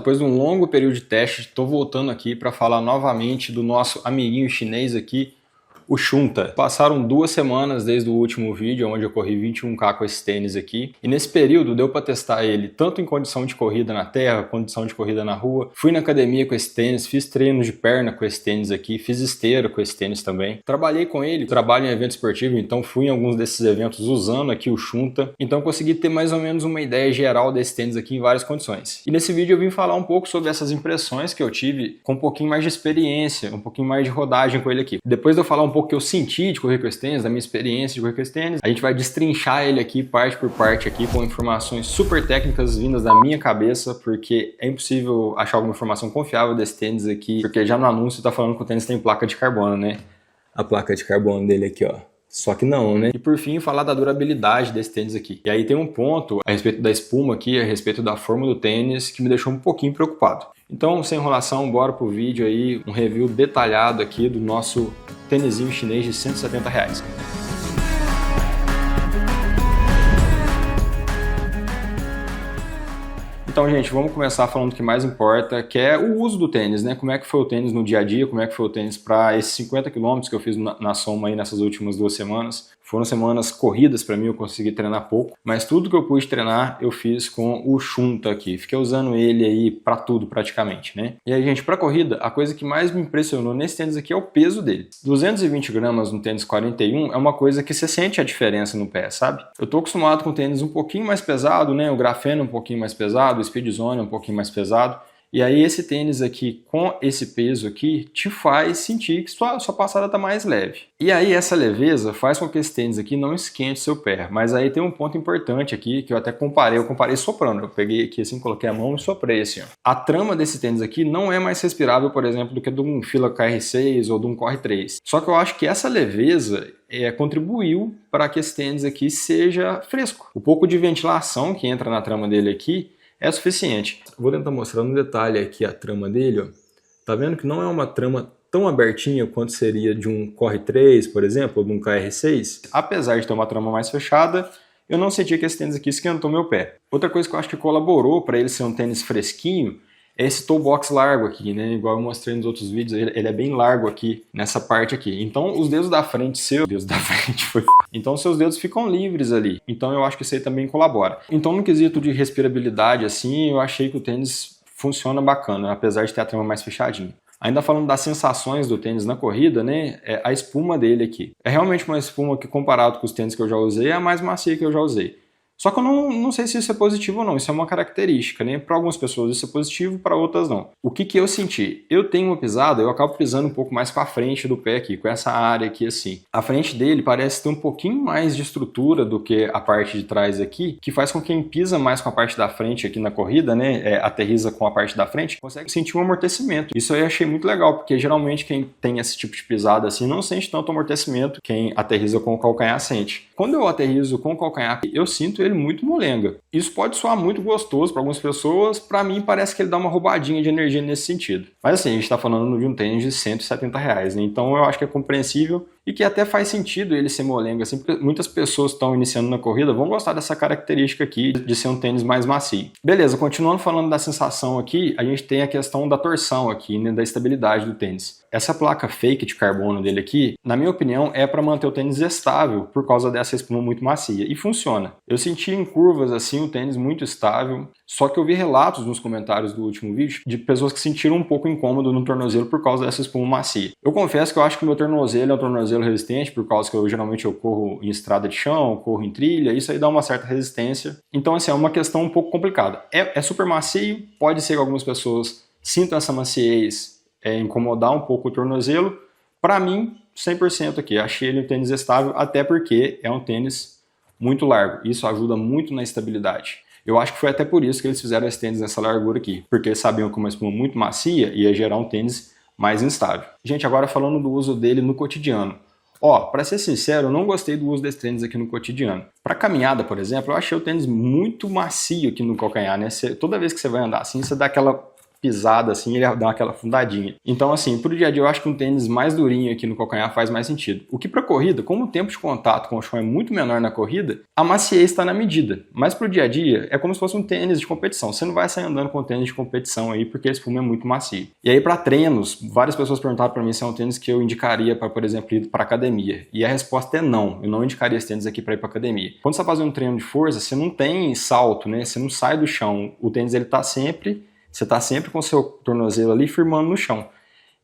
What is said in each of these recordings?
depois de um longo período de teste, estou voltando aqui para falar novamente do nosso amiguinho chinês aqui, o Shunta. Passaram 2 semanas desde o último vídeo, onde eu corri 21K com esse tênis aqui. E nesse período deu para testar ele tanto em condição de corrida na terra, condição de corrida na rua. Fui na academia com esse tênis, fiz treinos de perna com esse tênis aqui, fiz esteira com esse tênis também. Trabalhei com ele, trabalho em evento esportivo, então fui em alguns desses eventos usando aqui o Shunta. Então consegui ter mais ou menos uma ideia geral desse tênis aqui em várias condições. E nesse vídeo eu vim falar um pouco sobre essas impressões que eu tive com um pouquinho mais de experiência, um pouquinho mais de rodagem com ele aqui. Depois de eu falar um pouco que eu senti de correr com esse tênis, da minha experiência de correr com esse tênis, a gente vai destrinchar ele aqui parte por parte aqui com informações super técnicas vindas da minha cabeça, porque é impossível achar alguma informação confiável desse tênis aqui, porque já no anúncio tá falando que o tênis tem placa de carbono, né? A placa de carbono dele aqui, ó. Só que não, né? E por fim, falar da durabilidade desse tênis aqui. E aí tem um ponto a respeito da espuma aqui, a respeito da forma do tênis, que me deixou um pouquinho preocupado. Então, sem enrolação, bora pro vídeo aí, um review detalhado aqui do nosso tênisinho chinês de R$170. Então, gente, vamos começar falando do que mais importa, que é o uso do tênis, né? Como é que foi o tênis no dia a dia, como é que foi o tênis para esses 50 km que eu fiz na soma aí nessas últimas 2 semanas. Foram semanas corridas para mim, eu consegui treinar pouco, mas tudo que eu pude treinar eu fiz com o Shunta aqui. Fiquei usando ele aí para tudo praticamente, né? E aí, gente, para corrida, a coisa que mais me impressionou nesse tênis aqui é o peso dele. 220 gramas no tênis 41 é uma coisa que você sente a diferença no pé, sabe? Eu tô acostumado com tênis um pouquinho mais pesado, né? O grafeno um pouquinho mais pesado, o Speedzone um pouquinho mais pesado. E aí esse tênis aqui, com esse peso aqui, te faz sentir que sua passada está mais leve. E aí essa leveza faz com que esse tênis aqui não esquente seu pé. Mas aí tem um ponto importante aqui, que eu até comparei, soprando. Eu peguei aqui assim, coloquei a mão e soprei assim, ó. A trama desse tênis aqui não é mais respirável, por exemplo, do que de um Fila KR6 ou de um Corre 3. Só que eu acho que essa leveza contribuiu para que esse tênis aqui seja fresco. O pouco de ventilação que entra na trama dele aqui é suficiente. Vou tentar mostrar no detalhe aqui a trama dele, ó. Tá vendo que não é uma trama tão abertinha quanto seria de um Corre 3, por exemplo, ou de um KR6? Apesar de ter uma trama mais fechada, eu não senti que esse tênis aqui esquentou meu pé. Outra coisa que eu acho que colaborou para ele ser um tênis fresquinho é esse toe box largo aqui, né? Igual eu mostrei nos outros vídeos, ele é bem largo aqui, nessa parte aqui. Então os dedos da frente, então seus dedos ficam livres ali. Então eu acho que isso aí também colabora. Então no quesito de respirabilidade, assim, eu achei que o tênis funciona bacana, apesar de ter a trama mais fechadinha. Ainda falando das sensações do tênis na corrida, né? A espuma dele aqui. É realmente uma espuma que, comparado com os tênis que eu já usei, é a mais macia que eu já usei. Só que eu não sei se isso é positivo ou não, isso é uma característica, né? Para algumas pessoas isso é positivo, para outras não. O que eu senti? Eu tenho uma pisada, eu acabo pisando um pouco mais para frente do pé aqui, com essa área aqui assim. A frente dele parece ter um pouquinho mais de estrutura do que a parte de trás aqui, que faz com que quem pisa mais com a parte da frente aqui na corrida, né? Aterriza com a parte da frente, consegue sentir um amortecimento. Isso aí eu achei muito legal, porque geralmente quem tem esse tipo de pisada assim não sente tanto amortecimento, quem aterriza com o calcanhar sente. Quando eu aterrizo com o calcanhar, eu sinto ele muito molenga. Isso pode soar muito gostoso para algumas pessoas, para mim parece que ele dá uma roubadinha de energia nesse sentido. Mas assim, a gente está falando de um tênis de R$170, né? Então eu acho que é compreensível e que até faz sentido ele ser molenga, assim, porque muitas pessoas que estão iniciando na corrida vão gostar dessa característica aqui de ser um tênis mais macio. Beleza, continuando falando da sensação aqui, a gente tem a questão da torção aqui, né, da estabilidade do tênis. Essa placa fake de carbono dele aqui, na minha opinião, é para manter o tênis estável por causa dessa espuma muito macia. E funciona. Eu senti em curvas assim o tênis muito estável, só que eu vi relatos nos comentários do último vídeo de pessoas que sentiram um pouco incômodo no tornozelo por causa dessa espuma macia. Eu confesso que eu acho que o meu tornozelo é um tornozelo resistente, por causa que geralmente eu corro em estrada de chão, corro em trilha, isso aí dá uma certa resistência. Então assim, é uma questão um pouco complicada. É super macio, pode ser que algumas pessoas sintam essa maciez incomodar um pouco o tornozelo. Para mim, 100% aqui, achei ele um tênis estável, até porque é um tênis muito largo, isso ajuda muito na estabilidade. Eu acho que foi até por isso que eles fizeram esse tênis nessa largura aqui, porque eles sabiam que uma espuma muito macia ia gerar um tênis mais instável. Gente, agora falando do uso dele no cotidiano. Ó, para ser sincero, eu não gostei do uso desse tênis aqui no cotidiano. Para caminhada, por exemplo, eu achei o tênis muito macio aqui no calcanhar, né? Toda vez que você vai andar assim, você dá aquela pisada assim, ele dá aquela fundadinha. Então assim, pro dia a dia eu acho que um tênis mais durinho aqui no calcanhar faz mais sentido. O que pra corrida, como o tempo de contato com o chão é muito menor na corrida, a maciez está na medida. Mas pro dia a dia é como se fosse um tênis de competição. Você não vai sair andando com tênis de competição aí porque a espuma é muito macia. E aí para treinos, várias pessoas perguntaram para mim se é um tênis que eu indicaria para, por exemplo, ir para academia. E a resposta é não. Eu não indicaria esse tênis aqui para ir para academia. Quando você está fazendo um treino de força, você não tem salto, né? Você não sai do chão. O tênis ele tá sempre Você está sempre com o seu tornozelo ali firmando no chão.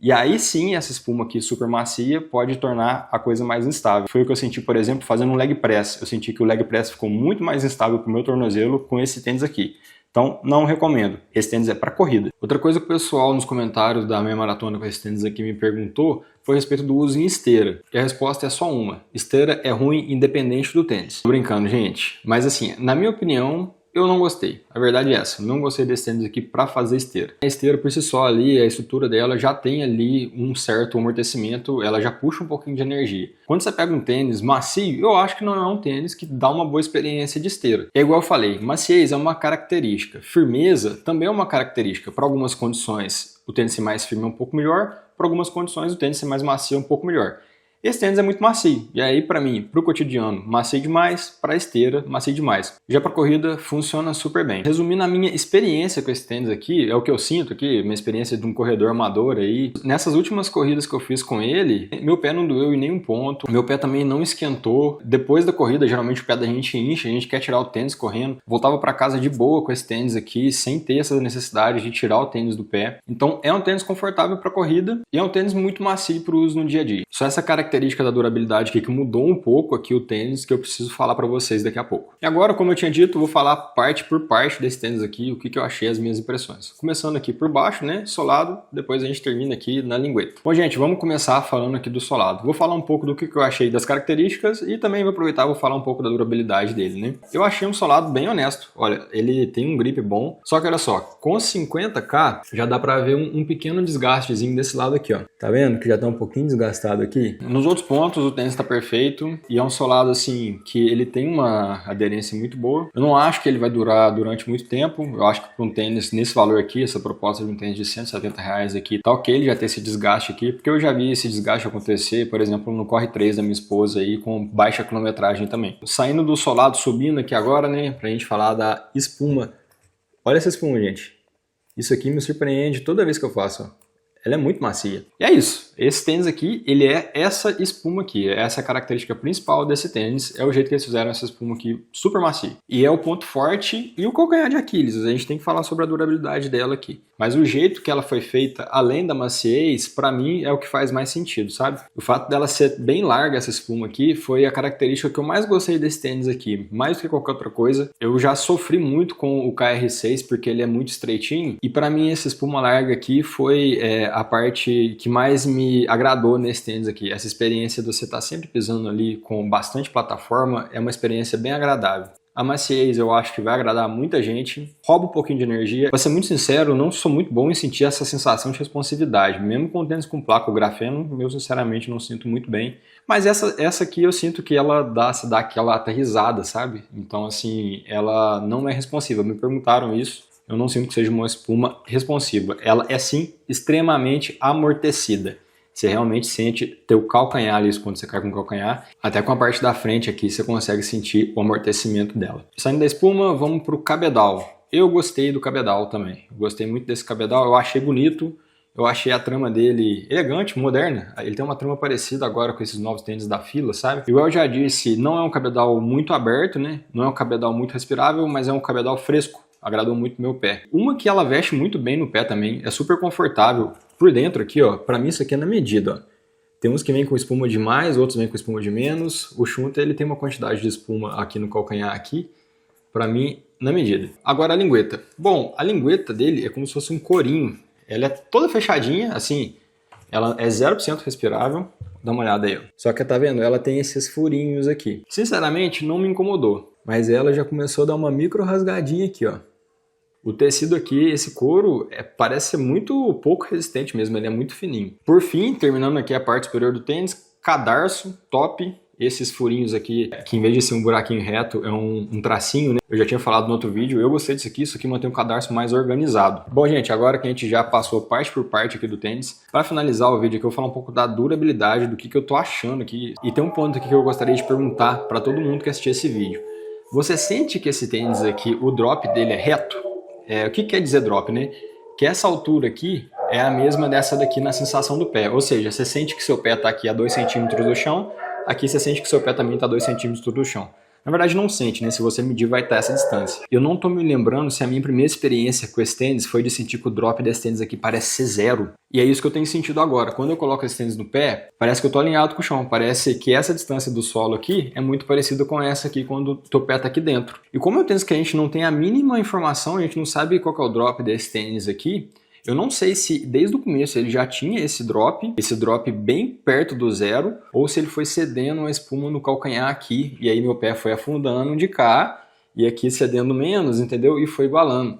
E aí sim, essa espuma aqui super macia pode tornar a coisa mais instável. Foi o que eu senti, por exemplo, fazendo um leg press. Eu senti que o leg press ficou muito mais instável para o meu tornozelo com esse tênis aqui. Então, não recomendo. Esse tênis é para corrida. Outra coisa que o pessoal nos comentários da minha maratona com esse tênis aqui me perguntou foi a respeito do uso em esteira. E a resposta é só uma. Esteira é ruim independente do tênis. Tô brincando, gente. Mas assim, na minha opinião, eu não gostei. A verdade é essa. Não gostei desse tênis aqui para fazer esteira. A esteira por si só ali, a estrutura dela já tem ali um certo amortecimento, ela já puxa um pouquinho de energia. Quando você pega um tênis macio, eu acho que não é um tênis que dá uma boa experiência de esteira. É igual eu falei, maciez é uma característica. Firmeza também é uma característica. Para algumas condições, o tênis ser mais firme é um pouco melhor. Para algumas condições, o tênis ser mais macio é um pouco melhor. Esse tênis é muito macio, e aí para mim, para o cotidiano, macio demais, para esteira, macio demais. Já para corrida, funciona super bem. Resumindo a minha experiência com esse tênis aqui, é o que eu sinto aqui, minha experiência de um corredor amador aí. Nessas últimas corridas que eu fiz com ele, meu pé não doeu em nenhum ponto, meu pé também não esquentou. Depois da corrida, geralmente o pé da gente incha, a gente quer tirar o tênis correndo. Voltava para casa de boa com esse tênis aqui, sem ter essa necessidade de tirar o tênis do pé. Então é um tênis confortável para corrida e é um tênis muito macio para o uso no dia a dia. Só essa característica da durabilidade aqui que mudou um pouco aqui o tênis que eu preciso falar para vocês daqui a pouco. E agora, como eu tinha dito, eu vou falar parte por parte desse tênis aqui, o que eu achei, as minhas impressões. Começando aqui por baixo, né, solado, depois a gente termina aqui na lingueta. Bom, gente, vamos começar falando aqui do solado. Vou falar um pouco do que eu achei das características e também vou aproveitar e vou falar um pouco da durabilidade dele, né. Eu achei um solado bem honesto. Olha, ele tem um grip bom, só que olha só, com 50K já dá para ver um pequeno desgastezinho desse lado aqui, ó. Tá vendo que já tá um pouquinho desgastado aqui? Nos outros pontos o tênis está perfeito e é um solado assim que ele tem uma aderência muito boa. Eu não acho que ele vai durar durante muito tempo. Eu acho que para um tênis nesse valor aqui, essa proposta de um tênis de R$170 aqui, tá ok ele já ter esse desgaste aqui, porque eu já vi esse desgaste acontecer, por exemplo, no Corre 3 da minha esposa aí com baixa quilometragem também. Saindo do solado, subindo aqui agora, né, pra gente falar da espuma. Olha essa espuma, gente. Isso aqui me surpreende toda vez que eu faço, ó. Ela é muito macia. E é isso. Esse tênis aqui, ele é essa espuma aqui. Essa é a característica principal desse tênis. É o jeito que eles fizeram essa espuma aqui, super macia. E é o ponto forte e o calcanhar de Aquiles. A gente tem que falar sobre a durabilidade dela aqui. Mas o jeito que ela foi feita, além da maciez, pra mim é o que faz mais sentido, sabe? O fato dela ser bem larga, essa espuma aqui, foi a característica que eu mais gostei desse tênis aqui. Mais do que qualquer outra coisa. Eu já sofri muito com o KR6, porque ele é muito estreitinho. E pra mim, essa espuma larga aqui foi a parte que mais me agradou nesse tênis aqui. Essa experiência de você estar sempre pisando ali com bastante plataforma é uma experiência bem agradável. A maciez eu acho que vai agradar muita gente, rouba um pouquinho de energia. Pra ser muito sincero, eu não sou muito bom em sentir essa sensação de responsividade. Mesmo com tênis com placa ou grafeno, eu sinceramente não sinto muito bem. Mas essa aqui eu sinto que ela dá aquela aterrissada, sabe? Então assim, ela não é responsiva. Me perguntaram isso. Eu não sinto que seja uma espuma responsiva. Ela é sim extremamente amortecida. Você realmente sente teu calcanhar ali quando você cai com o calcanhar. Até com a parte da frente aqui você consegue sentir o amortecimento dela. Saindo da espuma, vamos para o cabedal. Eu gostei do cabedal também. Gostei muito desse cabedal. Eu achei bonito. Eu achei a trama dele elegante, moderna. Ele tem uma trama parecida agora com esses novos tênis da Fila, sabe? Igual eu já disse, não é um cabedal muito aberto, né? Não é um cabedal muito respirável, mas é um cabedal fresco. Agradou muito meu pé. Uma que ela veste muito bem no pé também, é super confortável. Por dentro aqui, ó, pra mim isso aqui é na medida, ó. Tem uns que vem com espuma de mais, outros vem com espuma de menos. O Shunter, ele tem uma quantidade de espuma aqui no calcanhar aqui, pra mim, na medida. Agora a lingueta. Bom, a lingueta dele é como se fosse um corinho. Ela é toda fechadinha, assim, ela é 0% respirável. Dá uma olhada aí, ó. Só que tá vendo? Ela tem esses furinhos aqui. Sinceramente, não me incomodou, mas ela já começou a dar uma micro rasgadinha aqui, ó. O tecido aqui, esse couro, parece ser muito pouco resistente mesmo, ele é muito fininho. Por fim, terminando aqui a parte superior do tênis, cadarço, top. esses furinhos aqui, que em vez de ser um buraquinho reto, é um tracinho, né? Eu já tinha falado no outro vídeo, eu gostei disso aqui, isso aqui mantém o cadarço mais organizado. Bom, gente, agora que a gente já passou parte por parte aqui do tênis, para finalizar o vídeo aqui, eu vou falar um pouco da durabilidade, do que eu tô achando aqui. E tem um ponto aqui que eu gostaria de perguntar para todo mundo que assistir esse vídeo. Você sente que esse tênis aqui, o drop dele é reto? O que quer dizer drop, né? Que essa altura aqui é a mesma dessa daqui na sensação do pé. Ou seja, você sente que seu pé está aqui a 2 centímetros do chão, aqui você sente que seu pé também está a 2 centímetros do chão. Na verdade não sente, né? Se você medir vai estar essa distância. Eu não estou me lembrando se a minha primeira experiência com esse tênis foi de sentir que o drop desse tênis aqui parece ser zero. E é isso que eu tenho sentido agora. Quando eu coloco esse tênis no pé, parece que eu estou alinhado com o chão. Parece que essa distância do solo aqui é muito parecida com essa aqui quando o teu pé está aqui dentro. E como é um tênis que a gente não tem a mínima informação, a gente não sabe qual que é o drop desse tênis aqui, eu não sei se desde o começo ele já tinha esse drop bem perto do zero, ou se ele foi cedendo a espuma no calcanhar aqui, e aí meu pé foi afundando de cá, e aqui cedendo menos, entendeu? E foi igualando.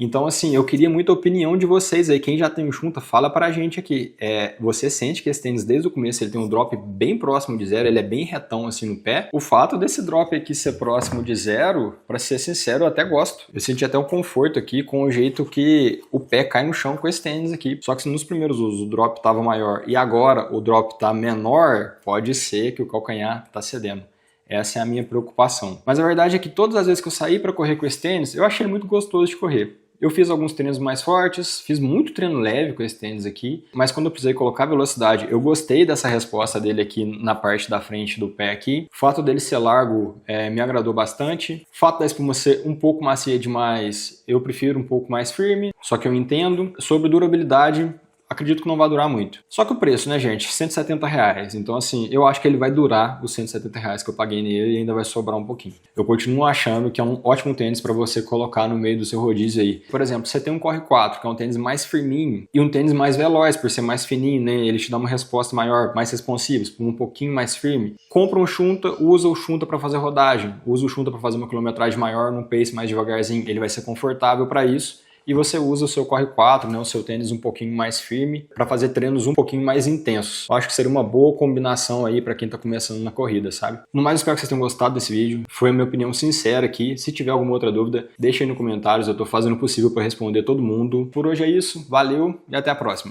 Então, assim, eu queria muito a opinião de vocês aí. Quem já tem o Shunta, fala pra gente aqui. Você sente que esse tênis, desde o começo, ele tem um drop bem próximo de zero, ele é bem retão assim no pé. O fato desse drop aqui ser próximo de zero, pra ser sincero, eu até gosto. Eu senti até um conforto aqui com o jeito que o pé cai no chão com esse tênis aqui. Só que se nos primeiros usos o drop tava maior e agora o drop tá menor, pode ser que o calcanhar tá cedendo. Essa é a minha preocupação. Mas a verdade é que todas as vezes que eu saí para correr com esse tênis, eu achei ele muito gostoso de correr. Eu fiz alguns treinos mais fortes, fiz muito treino leve com esse tênis aqui, mas quando eu precisei colocar velocidade, eu gostei dessa resposta dele aqui na parte da frente do pé aqui. O fato dele ser largo me agradou bastante. O fato da espuma ser um pouco macia demais, eu prefiro um pouco mais firme, só que eu entendo. Sobre durabilidade, acredito que não vai durar muito. Só que o preço, né, gente? R$170. Então, assim, eu acho que ele vai durar os R$170 que eu paguei nele e ainda vai sobrar um pouquinho. Eu continuo achando que é um ótimo tênis para você colocar no meio do seu rodízio aí. Por exemplo, você tem um Corre 4, que é um tênis mais firminho, e um tênis mais veloz, por ser mais fininho, né? Ele te dá uma resposta maior, mais responsiva, um pouquinho mais firme. Compra um Shunta, usa o Shunta para fazer rodagem. Usa o Shunta para fazer uma quilometragem maior, num pace mais devagarzinho. Ele vai ser confortável para isso. E você usa o seu Corre 4, né, o seu tênis um pouquinho mais firme, para fazer treinos um pouquinho mais intensos. Eu acho que seria uma boa combinação aí para quem está começando na corrida, sabe? No mais, espero que vocês tenham gostado desse vídeo. Foi a minha opinião sincera aqui. Se tiver alguma outra dúvida, deixa aí nos comentários. Eu estou fazendo o possível para responder todo mundo. Por hoje é isso. Valeu e até a próxima.